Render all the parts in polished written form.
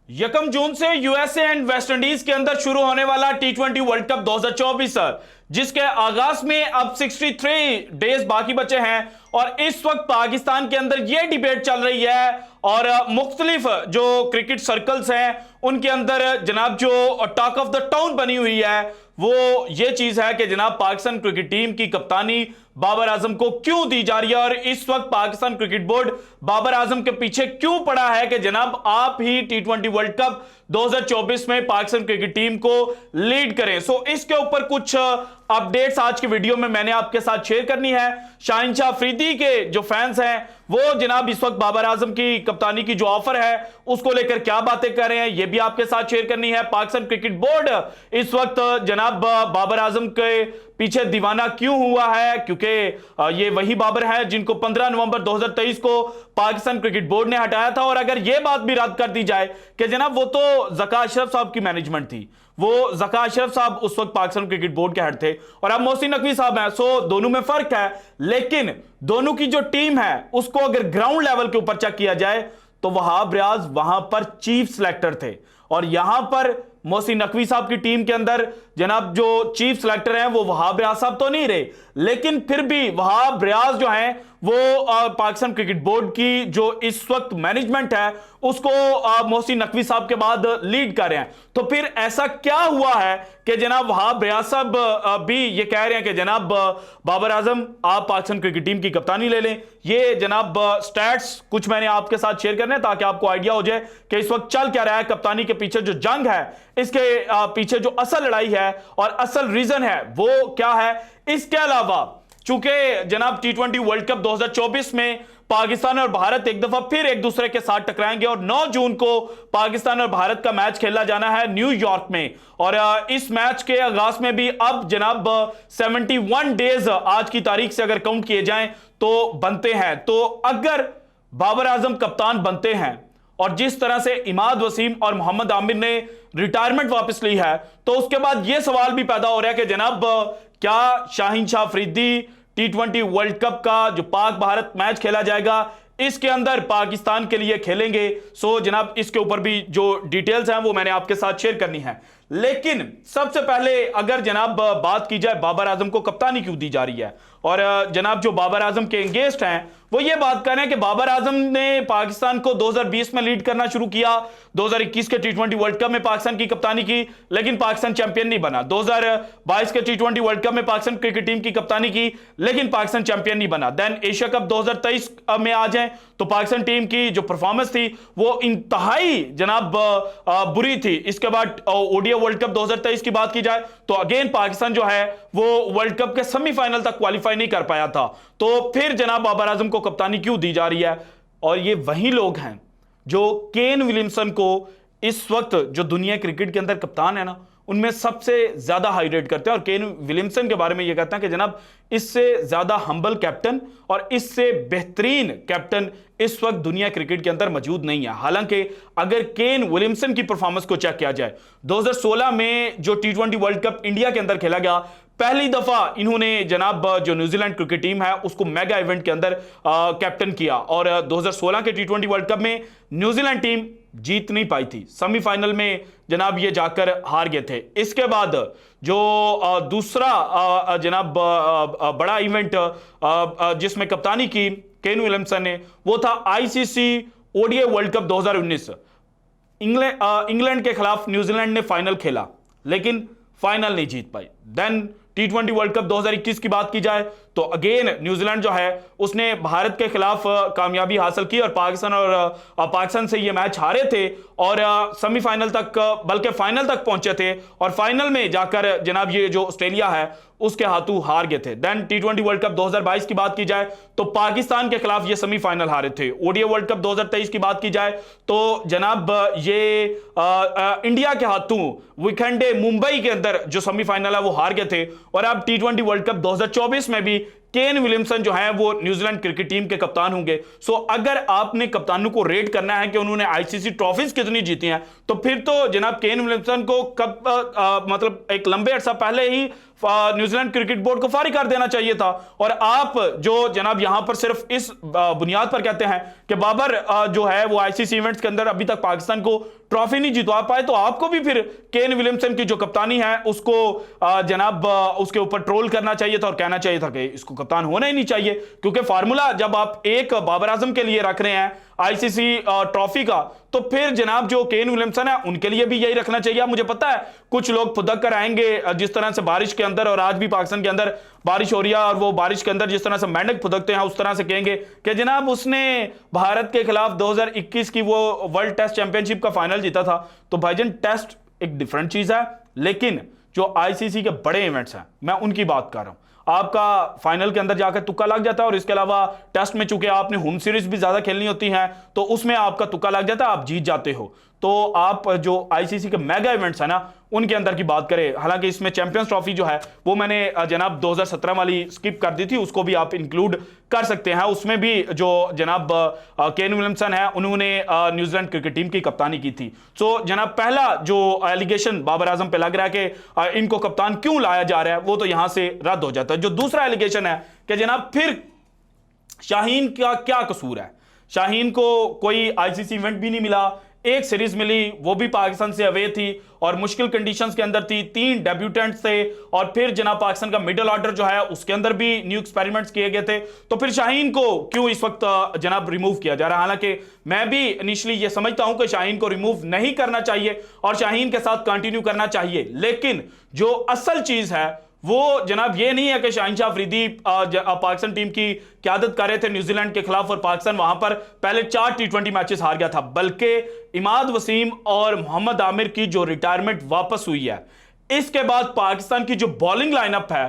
यकम जून से USA and West Indies के अंदर शुरू होने वाला टी20 वर्ल्ड कप 2024 जिसके आगाज में अब 63 डेज बाकी बचे हैं और इस वक्त पाकिस्तान के अंदर यह डिबेट चल रही है और मुख्तलिफ जो क्रिकेट सर्कल्स हैं उनके अंदर जनाब जो टॉक ऑफ द टाउन बनी हुई है वो ये चीज है कि जनाब पाकिस्तान क्रिकेट टीम की कप्तानी बाबर आजम को क्यों दी जा रही है और इस वक्त पाकिस्तान क्रिकेट बोर्ड बाबर आजम के पीछे क्यों पड़ा है कि जनाब आप ही टी20 वर्ल्ड कप 2024 में पाकिस्तान क्रिकेट टीम को लीड करें। सो इसके ऊपर कुछ अपडेट्स आज की वीडियो में मैंने आपके साथ शेयर करनी है। शाहिनशाह अफरीदी के जो फैंस हैं वो जनाब इस वक्त बाबर आजम की कप्तानी की जो ऑफर है उसको लेकर क्या बातें कर रहे हैं ये भी आपके साथ शेयर करनी है। पाकिस्तान क्रिकेट बोर्ड इस वक्त जनाब बाबर आजम के पीछे दीवाना क्यों हुआ है, क्योंकि ये वही बाबर है जिनको 15 नवंबर 2023 को पाकिस्तान क्रिकेट बोर्ड ने हटाया था। और अगर यह बात भी रद्द कर दी जाए कि जनाब वो तो ज़का अशरफ साहब की मैनेजमेंट थी, वो ज़का अशरफ साहब उस वक्त पाकिस्तान क्रिकेट बोर्ड के हेड थे और अब मोहसिन नकवी साहब हैं, सो दोनों में फर्क है। लेकिन दोनों की जो टीम है उसको अगर ग्राउंड लेवल के ऊपर चेक किया जाए तो वहाब रियाज वहां पर चीफ सिलेक्टर थे और यहां पर मोहसिन नकवी साहब की टीम के अंदर जनाब जो चीफ सिलेक्टर हैं वो वहाब रियाज साहब तो नहीं रहे, लेकिन फिर भी वहाब रियाज जो हैं वो पाकिस्तान क्रिकेट बोर्ड की जो इस वक्त मैनेजमेंट है उसको मोहसिन नकवी साहब के बाद लीड कर रहे हैं। तो फिर ऐसा क्या हुआ है कि जनाब वहाब रियाज साहब भी ये कह रहे हैं कि जनाब बाबर आजम आप पाकिस्तान क्रिकेट टीम की कप्तानी ले लें। ये जनाब स्टैट्स कुछ मैंने आपके साथ शेयर करने हैं ताकि आपको आइडिया हो जाए कि इस वक्त चल क्या रहा है। कप्तानी के पीछे जो जंग है, इसके पीछे जो असल लड़ाई है और असल रीजन है वो क्या है। इसके अलावा चूंकि जनाब टी20 वर्ल्ड कप 2024 में पाकिस्तान और भारत एक दफा फिर एक दूसरे के साथ टकराएंगे और 9 जून को पाकिस्तान और भारत का मैच खेला जाना है न्यूयॉर्क में और इस मैच के आगाज में भी अब जनाब 71 डेज आज की तारीख से अगर काउंट किए जाएं तो बनते हैं। तो अगर बाबर आजम कप्तान बनते हैं और जिस तरह से इमाद वसीम और मोहम्मद आमिर ने रिटायरमेंट वापस ली है तो उसके बाद यह सवाल भी पैदा हो रहा है कि जनाब क्या शाहिनशाह अफरीदी टी20 वर्ल्ड कप का जो पाक भारत मैच खेला जाएगा इसके अंदर पाकिस्तान के लिए खेलेंगे। सो जनाब इसके ऊपर भी जो डिटेल्स हैं वो मैंने आपके साथ शेयर करनी है। लेकिन सबसे पहले अगर जनाब बात की जाए बाबर आजम को कप्तानी क्यों दी जा रही है और जनाब जो बाबर आजम के एंगेस्ट हैं वो ये बात कर रहे हैं कि बाबर आजम ने पाकिस्तान को 2020 में लीड करना शुरू किया, 2021 के टी20 वर्ल्ड कप में पाकिस्तान की कप्तानी की लेकिन पाकिस्तान चैंपियन नहीं बना, 2022 के टी20 वर्ल्ड कप में पाकिस्तान क्रिकेट टीम की कप्तानी की लेकिन पाकिस्तान चैंपियन नहीं बना। देन एशिया कप 2023 में आ जाए तो पाकिस्तान टीम की जो परफॉर्मेंस थी वो इंतहाई जनाब बुरी थी। इसके बाद ओडीआई वर्ल्ड कप 2023 की बात की जाए तो अगेन पाकिस्तान जो है वो वर्ल्ड कप के सेमीफाइनल तक क्वालिफाई नहीं कर पाया था। तो फिर जनाब बाबर आजम को कप्तानी क्यों दी जा रही है और ये वही लोग हैं जो केन विलियमसन को इस वक्त जो दुनिया क्रिकेट के अंदर कप्तान है ना उनमें सबसे ज्यादा हाई रेट करते हैं और केन विलियमसन के बारे में यह कहते हैं कि जनाब इससे ज्यादा हम्बल कैप्टन और इससे बेहतरीन कैप्टन इस वक्त दुनिया क्रिकेट के अंदर मौजूद नहीं है। हालांकि अगर केन विलियमसन की परफॉर्मेंस को चेक किया जाए 2016 में जो टी20 वर्ल्ड कप इंडिया के अंदर खेला गया पहली दफा इन्होंने जनाब जो न्यूजीलैंड क्रिकेट टीम है उसको मेगा इवेंट के अंदर कैप्टन किया और 2016 के टी20 वर्ल्ड कप में न्यूजीलैंड टीम जीत नहीं पाई थी, सेमीफाइनल में जनाब ये जाकर हार गए थे। इसके बाद जो दूसरा जनाब बड़ा इवेंट जिसमें कप्तानी की केन विलियमसन ने वो था ICC ODI world cup 2019। England के खिलाफ न्यूजीलैंड ने फाइनल खेला लेकिन फाइनल नहीं जीत पाई। देन टी20 वर्ल्ड कप 2021 की बात की जाए तो अगेन न्यूजीलैंड जो है उसने भारत के खिलाफ कामयाबी हासिल की और पाकिस्तान से ये मैच हारे थे और सेमीफाइनल तक बल्कि फाइनल तक पहुंचे थे और फाइनल में जाकर जनाब ये जो ऑस्ट्रेलिया है उसके हाथों हार गए थे। देन टी20 वर्ल्ड कप 2022 की बात की जाए तो पाकिस्तान के खिलाफ ये सेमीफाइनल हारे थे। ओडीआई वर्ल्ड कप 2023 की बात की जाए तो जनाब ये इंडिया के हाथों वीकेंडे मुंबई के अंदर जो सेमीफाइनल है वो हार गए थे और अब टी20 वर्ल्ड कप 2024 में भी केन विलियमसन जो है वो न्यूजीलैंड क्रिकेट टीम के कप्तान होंगे। सो अगर आपने कप्तानों को रेट करना है कि उन्होंने आईसीसी ट्रॉफीज कितनी जीती हैं तो फिर तो जनाब केन विलियमसन को कब मतलब एक लंबे अरसा पहले ही न्यूजीलैंड क्रिकेट बोर्ड को फारिग कर देना चाहिए था। और आप जो जनाब यहां पर सिर्फ इस बुनियाद पर कहते हैं कि बाबर जो है वो आईसीसी इवेंट्स के अंदर अभी तक पाकिस्तान को ट्रॉफी नहीं जितवा पाए, तो आपको भी फिर केन विलियमसन की जो कप्तानी है उसको जनाब उसके ऊपर ट्रोल करना चाहिए था और कहना चाहिए था कि इसको कप्तान होना ही नहीं चाहिए। क्योंकि फार्मूला जब आप एक बाबर आजम के लिए रख रहे हैं आईसीसी ट्रॉफी का, तो फिर जनाब जो केन विलियमसन है उनके लिए भी यही रखना चाहिए। मुझे पता है कुछ लोग फुदक कर आएंगे, जिस तरह से बारिश के अंदर, और आज भी पाकिस्तान के अंदर बारिश हो रही है, और वो बारिश के अंदर जिस तरह से मेंढक फुदकते हैं उस तरह से कहेंगे कि जनाब उसने भारत के खिलाफ 2021 की वो वर्ल्ड टेस्ट चैंपियनशिप का फाइनल जीता था। तो भाईजान टेस्ट एक डिफरेंट चीज है, लेकिन जो आईसीसी के बड़े इवेंट्स हैं मैं उनकी बात कर रहा हूं। आपका फाइनल के अंदर जाकर तुक्का लग जाता है, और इसके अलावा टेस्ट में चूंकि आपने होम सीरीज भी ज्यादा खेलनी होती है तो उसमें आपका तुक्का लग जाता है, आप जीत जाते हो। तो आप जो आईसीसी के मेगा इवेंट्स है ना उनके अंदर की बात करें, हालांकि इसमें चैंपियंस ट्रॉफी जो है वो मैंने जनाब 2017 वाली स्किप कर दी थी, उसको भी आप इंक्लूड कर सकते हैं। उसमें भी जो जनाब केन विलियमसन है उन्होंने न्यूजीलैंड क्रिकेट टीम की कप्तानी की थी। सो जनाब पहला जो एलिगेशन बाबर आजम पे लग रहा है कि इनको कप्तान क्यों लाया जा रहा है, वो तो यहां से रद्द हो जाता है। जो दूसरा एलिगेशन है कि जनाब फिर शाहीन का क्या कसूर है, शाहीन को कोई आईसीसी इवेंट भी नहीं मिला, एक सीरीज मिली वो भी पाकिस्तान से अवे थी और मुश्किल कंडीशंस के अंदर थी, 3 डेब्यूटेंट्स थे, और फिर जनाब पाकिस्तान का मिडिल ऑर्डर जो है उसके अंदर भी न्यू एक्सपेरिमेंट्स किए गए थे। तो फिर शाहीन को क्यों इस वक्त जनाब रिमूव किया जा रहा है? हालांकि मैं भी इनिशियली ये समझता हूं कि शाहीन को रिमूव नहीं करना चाहिए और शाहीन के साथ कंटिन्यू करना चाहिए, लेकिन जो असल चीज है वो जनाब ये नहीं है कि शाहीन शाह अफरीदी पाकिस्तान टीम की क़यादत कर रहे थे न्यूजीलैंड के खिलाफ और पाकिस्तान वहां पर पहले 4 टी20 मैचेस हार गया था, बल्कि इमाद वसीम और मोहम्मद आमिर की जो रिटायरमेंट वापस हुई है, इसके बाद पाकिस्तान की जो बॉलिंग लाइनअप है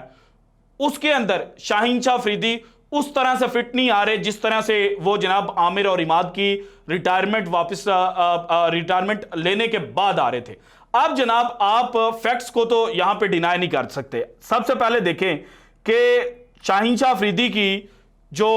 उसके अंदर शाहीन शाह अफरीदी उस तरह से फिट नहीं आ रहे जिस तरह से वो जनाब आमिर और इमाद की रिटायरमेंट वापस रिटायरमेंट लेने के बाद आ रहे थे। अब जनाब आप फैक्ट्स को तो यहां पे डिनाई नहीं कर सकते। सबसे पहले देखें कि शाहीन शाह अफरीदी की जो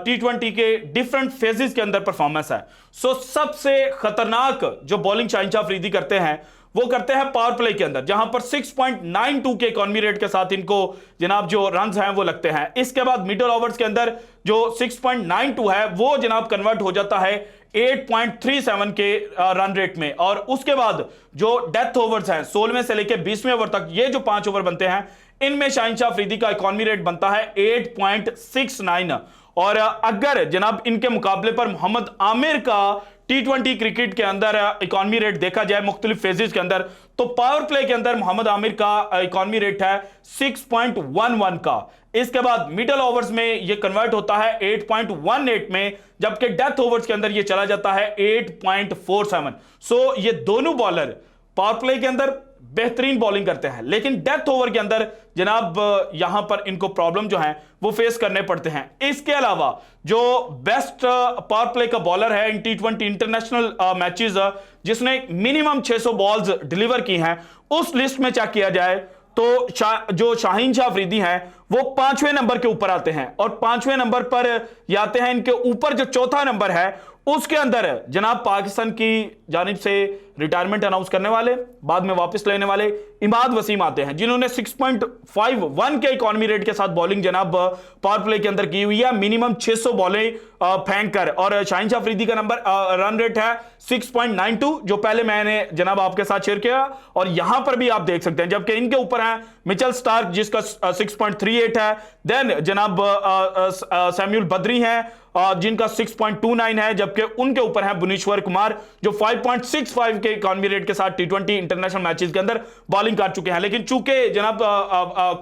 टी20 के डिफरेंट फेजेस के अंदर परफॉर्मेंस है, सो सबसे खतरनाक जो बॉलिंग शाहीन शाह अफरीदी करते हैं वो करते हैं पावर प्ले के अंदर, जहां पर 6.92 के इकोनॉमी रेट के साथ इनको जनाब जो रन्स हैं वो लगते हैं। इसके बाद मिडल ओवर्स के अंदर जो 6.92 है वो जनाब कन्वर्ट हो जाता है 8.37 के रन रेट में, और उसके बाद जो डेथ ओवर्स हैं 16वें से लेकर 20वें ओवर तक, ये जो 5 ओवर बनते हैं इनमें शाहीन शाह अफरीदी का इकोनॉमी रेट बनता है 8.69। और अगर जनाब इनके मुकाबले पर मोहम्मद आमिर का टी20 क्रिकेट के अंदर इकोनॉमी रेट देखा जाए मुख्तलिफ फेजेस के अंदर, तो पावर प्ले के अंदर मोहम्मद आमिर का इकोनॉमी रेट है 6.11 का। इसके बाद मिडल ओवर्स में यह कन्वर्ट होता है 8.18 में, जबकि डेथ ओवर्स के अंदर यह चला जाता है 8.47। सो ये दोनों बॉलर पावर प्ले के अंदर बेहतरीन बॉलिंग करते हैं, लेकिन डेथ ओवर के अंदर जनाब यहां पर इनको प्रॉब्लम जो है वो फेस करने पड़ते हैं। इसके अलावा जो बेस्ट पावर प्ले का बॉलर है इन टी20 इंटरनेशनल मैचेस जिसने मिनिमम 600 बॉल्स डिलीवर की हैं, उस लिस्ट में चेक किया जाए तो जो शाहीन शाह अफरीदी हैं वो 5वें नंबर के ऊपर आते हैं, और 5वें नंबर पर ये आते हैं। इनके ऊपर जो चौथा नंबर है उसके अंदर जनाब पाकिस्तान की जानिब से रिटायरमेंट अनाउंस करने वाले, बाद में वापस लेने वाले इमाद वसीम आते हैं, जिन्होंने 6.51 के इकोनॉमी रेट के साथ बॉलिंग जनाब पावर प्ले के अंदर की हुई है, मिनिमम 600 बॉलें फेंक कर। और शाहीन शाह अफरीदी का नंबर रन रेट है 6.92, जो पहले मैंने जनाब आपके साथ शेयर किया, और यहां पर भी आप देख सकते हैं। जबकि इनके ऊपर है मिचेल स्टार्क जिसका 6.38 है, देन जनाब सैम्यूल बद्री हैं जिनका 6.29 है, जबकि उनके ऊपर है भुवनेश्वर कुमार जो 5.65 के इकोनॉमी रेट के साथ टी20 इंटरनेशनल मैचेस के अंदर बॉलिंग कर चुके हैं। लेकिन चूंकि जनाब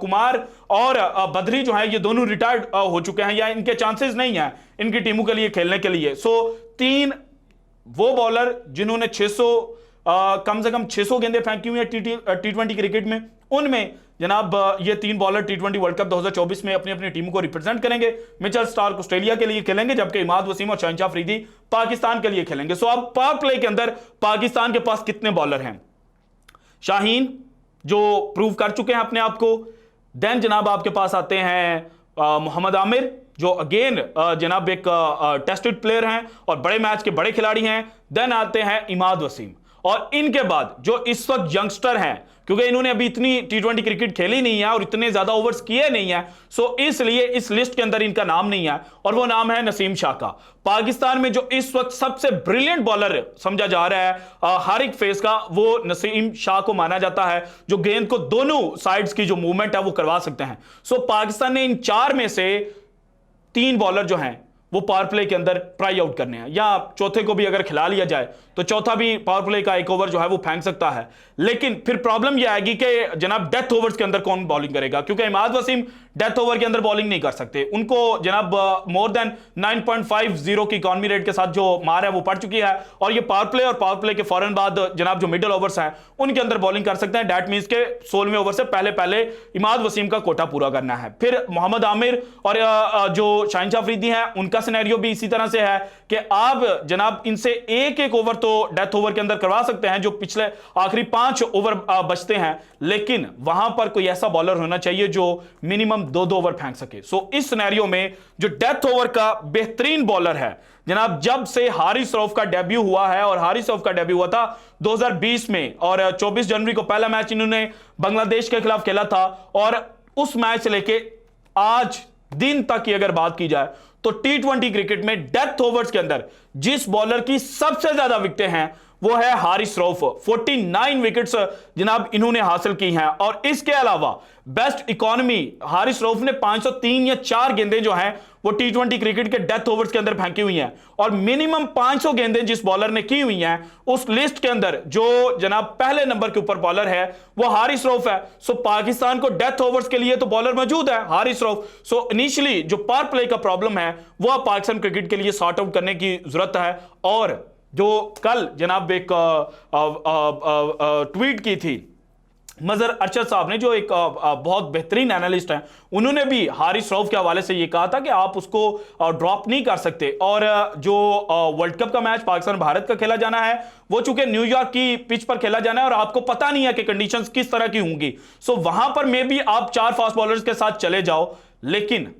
कुमार और बद्री जो है ये दोनों रिटायर्ड हो चुके हैं, या इनके चांसेस नहीं है इनकी टीमों के लिए खेलने के लिए। सो 3 वो बॉलर जिन्होंने 600 कम से कम 600 गेंदें फेंकी हुई है टी20 क्रिकेट में, उनमें जनाब ये 3 बॉलर टी20 वर्ल्ड कप 2024 में अपनी अपनी टीमों को रिप्रेजेंट करेंगे। मिचेल स्टार्क ऑस्ट्रेलिया के लिए खेलेंगे, जबकि इमाद वसीम और शाहीन शाह अफरीदी पाकिस्तान के लिए खेलेंगे। सो अब पावर प्ले के अंदर पाकिस्तान के पास कितने बॉलर हैं? शाहीन जो प्रूव कर चुके हैं अपने आप को, देन जनाब आपके पास आते हैं मोहम्मद आमिर जो अगेन जनाब एक टेस्टेड प्लेयर हैं और बड़े मैच के बड़े खिलाड़ी हैं, देन आते हैं इमाद वसीम, और इनके बाद जो इस वक्त यंगस्टर हैं, क्योंकि इन्होंने अभी इतनी T20 क्रिकेट खेली नहीं है और इतने ज्यादा ओवर्स किए नहीं है, सो इसलिए इस लिस्ट के अंदर इनका नाम नहीं है, और वो नाम है नसीम शाह का। पाकिस्तान में जो इस वक्त सबसे ब्रिलियंट बॉलर समझा जा रहा है हर एक फेस का, वो नसीम शाह को माना जाता है, जो गेंद को दोनों साइड्स की जो मूवमेंट है वो करवा सकते हैं। सो पाकिस्तान ने इन 4 में से 3 बॉलर जो हैं वो पावर प्ले के अंदर ट्राई आउट करने हैं, या चौथे को भी अगर खिला लिया जाए तो चौथा भी पावर प्ले का एक ओवर जो है वो फेंक सकता है। लेकिन फिर प्रॉब्लम यह आएगी कि जनाब डेथ ओवर्स के अंदर कौन बॉलिंग करेगा, क्योंकि इमाद वसीम डेथ ओवर के अंदर बॉलिंग नहीं कर सकते। उनको जनाब मोर देन 9.50 की इकॉनमी रेट के साथ जो मार है वो पड़ चुकी है, और ये पावर प्ले के फौरन बाद जनाब जो मिडल ओवर्स हैं उनके अंदर बॉलिंग कर सकते हैं। डेट मींस के 16वें ओवर से पहले पहले इमाद वसीम का कोटा पूरा करना है। फिर मोहम्मद आमिर और जो शाहीन शाह अफरीदी हैं उनका सिनेरियो भी इसी तरह से है कि आप जनाब इनसे एक ओवर तो डेथ ओवर के अंदर करवा सकते हैं, जो पिछले आखिरी 5 ओवर बचते हैं, लेकिन वहां पर कोई ऐसा बॉलर होना चाहिए जो मिनिमम 2 ओवर फेंक सके। सो इस सिनेरियो में जो डेथ ओवर का बेहतरीन बॉलर है जनाब, जब से हारिस रऊफ का डेब्यू हुआ है, और हारिस रऊफ का डेब्यू हुआ था 2020 में, और 24 जनवरी को पहला मैच इन्होंने बांग्लादेश के खिलाफ खेला था, और उस मैच से लेके आज दिन तक की अगर बात की जाए तो T20 क्रिकेट में डेथ ओवर्स के अंदर जिस बॉलर की सबसे ज्यादा विकेटें हैं वो है हारिस रऊफ। 49 विकेट्स जनाब इन्होंने हासिल की हैं, और इसके अलावा बेस्ट इकोनॉमी हारिस रऊफ ने 503 या 4 गेंदें जो हैं वो T20 क्रिकेट के डेथ ओवर्स के अंदर फेंकी हुई हैं, और मिनिमम 500 गेंदें जिस बॉलर ने की हुई हैं उस लिस्ट के अंदर जो जनाब पहले नंबर के ऊपर बॉलर है वो हारिस रऊफ है। सो पाकिस्तान को डेथ ओवर्स के लिए तो बॉलर मौजूद है हारिस रऊफ। सो इनिशियली जो पावर प्ले का प्रॉब्लम है वो पाकिस्तान क्रिकेट के लिए सॉर्ट आउट करने की जरूरत है। और जो कल जनाब एक ट्वीट की थी मजहर अरशद साहब ने, जो एक बहुत बेहतरीन एनालिस्ट हैं, उन्होंने भी हारिस रऊफ के हवाले से ये कहा था कि आप उसको ड्रॉप नहीं कर सकते। और जो वर्ल्ड कप का मैच पाकिस्तान भारत का खेला जाना है वो चूंकि न्यूयॉर्क की पिच पर खेला जाना है और आपको पता नहीं है कि कंडीशंस किस तरह की होंगी, सो वहां पर मे बी आप 4 फास्ट बॉलर्स के साथ चले जाओ, लेकिन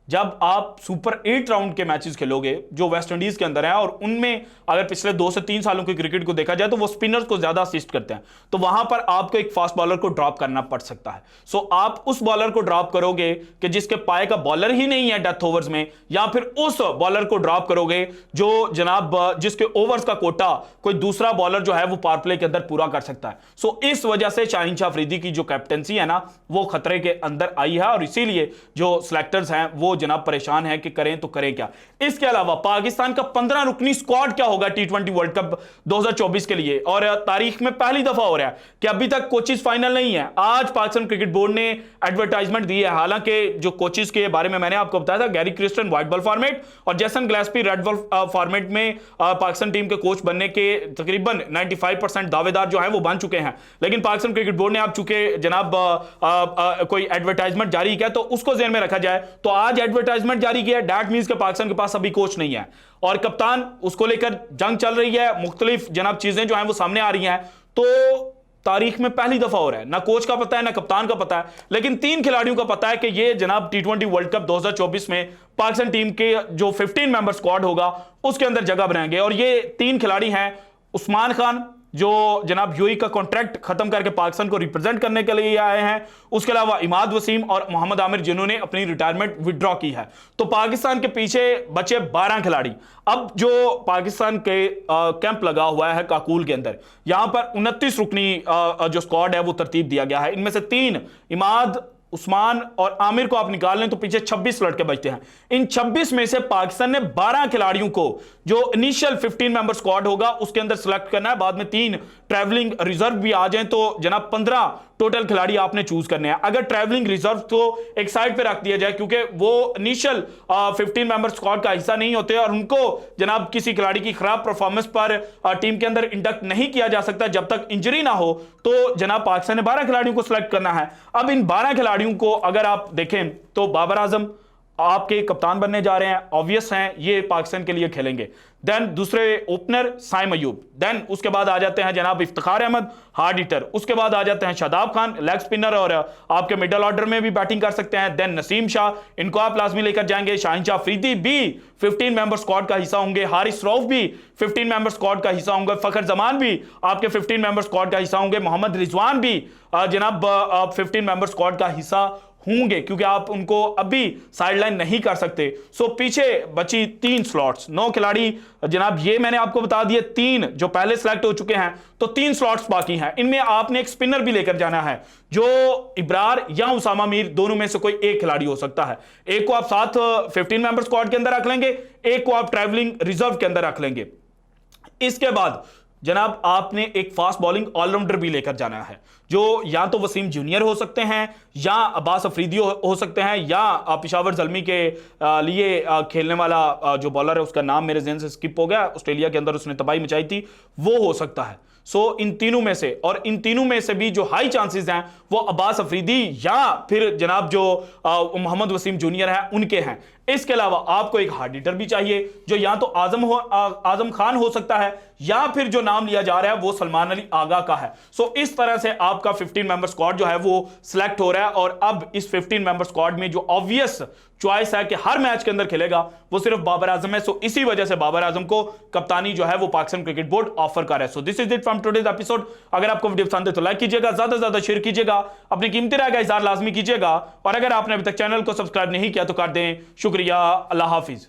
जब आप सुपर 8 राउंड के मैचेस खेलोगे जो वेस्ट इंडीज के अंदर है, और उनमें अगर पिछले 2 से 3 सालों की क्रिकेट को देखा जाए तो वो स्पिनर्स को ज्यादा असिस्ट करते हैं, तो वहां पर आपको एक फास्ट बॉलर को ड्रॉप करना पड़ सकता है। सो आप उस बॉलर को ड्रॉप करोगे कि जिसके पाए का बॉलर ही नहीं है डेथ ओवर्स में, या फिर उस बॉलर को ड्रॉप करोगे जो जनाब जिसके ओवर्स का कोटा कोई दूसरा बॉलर जो है वो पावर प्ले के अंदर पूरा कर सकता है। सो इस वजह से शाहीन शाह अफरीदी की जो कैप्टनसी है ना वो खतरे के अंदर आई है, और इसीलिए जो सिलेक्टर्स हैं वो जनाब परेशान है कि करें तो करें क्या। इसके अलावा पाकिस्तान का 15 रुकनी स्क्वाड क्या होगा T20 वर्ल्ड कप 2024 के लिए, और तारीख में पहली दफा हो रहा है कि अभी तक कोचेस फाइनल नहीं है। आज पाकिस्तान क्रिकेट बोर्ड ने एडवर्टाइजमेंट दी है, हालांकि जो कोचेस के बारे में मैंने आपको बताया था, Gary Kirsten white ball format और Jason Gillespie red ball format में पाकिस्तान टीम के कोच बनने के तकरीबन 95% दावेदार जो है वो बन चुके हैं। लेकिन पाकिस्तान क्रिकेट बोर्ड ने आप चूंकि जनाब कोई एडवर्टाइजमेंट जारी किया तो उसको ध्यान में रखा जाए, तो आज एडवर्टाइजमेंट जारी किया, दैट मींस कि पाकिस्तान के पास अभी कोच नहीं है, और कप्तान उसको लेकर जंग चल रही है, मुख्तलिफ जनाब चीजें जो हैं वो सामने आ रही हैं। तो तारीख में पहली दफा हो रहा है, ना कोच का पता है ना कप्तान का पता है, लेकिन 3 खिलाड़ियों का पता है कि ये जनाब T20 वर्ल्ड कप 2024 में पाकिस्तान टीम के जो 15 मेंबर स्क्वाड होगा उसके अंदर जगह बनाएंगे। और ये 3 खिलाड़ी हैं, उस्मान खान जो जनाब यूएई का कॉन्ट्रैक्ट खत्म करके पाकिस्तान को रिप्रेजेंट करने के लिए आए हैं, उसके अलावा इमाद वसीम और मोहम्मद आमिर जिन्होंने अपनी रिटायरमेंट विड्रॉ की है। तो पाकिस्तान के पीछे बचे 12 खिलाड़ी। अब जो पाकिस्तान के कैंप लगा हुआ है काकूल के अंदर, यहां पर 29 रुकनी जो स्क्वाड है वो तरतीब दिया गया है। इनमें से 3 इमाद, उस्मान और आमिर को आप निकाल लें तो पीछे 26 लड़के बचते हैं। इन 26 में से पाकिस्तान ने 12 खिलाड़ियों को जो इनिशियल 15 मेंबर स्क्वाड होगा उसके अंदर सिलेक्ट करना है। बाद में 3 ट्रैवलिंग रिजर्व भी आ जाएं तो जनाब 15 टोटल खिलाड़ी आपने चूज करने हैं। अगर ट्रैवलिंग रिजर्व को एक साइड पे रख दिया जाए, क्योंकि वो इनिशियल 15 मेंबर स्क्वाड का हिस्सा नहीं होते और उनको जनाब किसी खिलाड़ी की खराब परफॉर्मेंस पर टीम के अंदर इंडक्ट नहीं किया जा सकता जब तक इंजरी ना हो, तो जनाब पाकिस्तान ने 12 खिलाड़ियों को सिलेक्ट करना है। अब इन 12 खिलाड़ियों को अगर आप देखें तो बाबर आजम, आपके कप्तान बनने जा रहे हैं, ऑब्वियस हैं, ये पाकिस्तान के लिए खेलेंगे। देन दूसरे ओपनर साइम अयूब, देन उसके बाद आ जाते हैं जनाब इफ्तिखार अहमद हार्ड हिटर, उसके बाद आ जाते हैं शादाब खान लेग स्पिनर और आपके मिडल ऑर्डर में भी बैटिंग कर सकते हैं। देन नसीम शाह, इनको आप लाजमी लेकर जाएंगे। शाहीन शाह अफरीदी भी 15 मेंबर स्क्वाड का हिस्सा होंगे। हारिस रऊफ भी 15 मेंबर स्क्वाड का हिस्सा होंगे। फखर जमान भी आपके 15 मेंबर स्क्वाड का हिस्सा होंगे। मोहम्मद रिजवान भी जनाब 15 मेंबर स्क्वाड का हिस्सा होंगे, क्योंकि आप उनको अभी साइडलाइन नहीं कर सकते। सो पीछे बची 3 स्लॉट्स, 9 खिलाड़ी जनाब, ये मैंने आपको बता दिए। 3 जो पहले सिलेक्ट हो चुके हैं, तो 3 स्लॉट्स बाकी हैं। इनमें आपने एक स्पिनर भी लेकर जाना है, जो इब्रार या उसामा मीर दोनों में से कोई एक खिलाड़ी हो सकता है। एक को आप साथ 15 मेंबर स्क्वाड के अंदर रख लेंगे, एक को आप ट्रैवलिंग रिजर्व के अंदर रख लेंगे। इसके बाद जनाब आपने एक फास्ट बॉलिंग ऑलराउंडर भी लेकर जाना है, जो या तो वसीम जूनियर हो सकते हैं, या अब्बास अफरीदी हो सकते हैं, या पेशावर ज़ल्मी के लिए खेलने वाला जो बॉलर है, उसका नाम मेरे ज़हन से स्किप हो गया, ऑस्ट्रेलिया के अंदर उसने तबाही मचाई थी, वो हो सकता है। सो इन तीनों में से, और इन तीनों में से भी जो हाई चांसेस हैं वो अब्बास अफरीदी या फिर जनाब जो मोहम्मद वसीम जूनियर हैं उनके हैं। इसके अलावा आपको एक हार्ड हिटर भी चाहिए, जो या तो आजम खान हो सकता है, या फिर जो नाम लिया जा रहा है वो सलमान अली आगा का है। सो इस तरह से आपका 15 मेंबर स्क्वाड जो है वो सिलेक्ट हो रहा है। और अब इस 15 मेंबर स्क्वाड में जो ऑब्वियस चॉइस है कि हर मैच के अंदर खेलेगा, वो सिर्फ बाबर आजम है। सो इसी वजह से बाबर आजम को कप्तानी जो है वो पाकिस्तान क्रिकेट बोर्ड ऑफर कर रहा है। So this is it from today's episode. अगर आपको वीडियो पसंद है तो लाइक कीजिएगा, ज्यादा से ज्यादा शेयर कीजिएगा, अपनी कीमती राय का इज़हार लाजमी कीजिएगा, और अगर आपने अभी तक चैनल को सब्सक्राइब नहीं किया तो कर दें। शुक्रिया, अल्लाह हाफिज।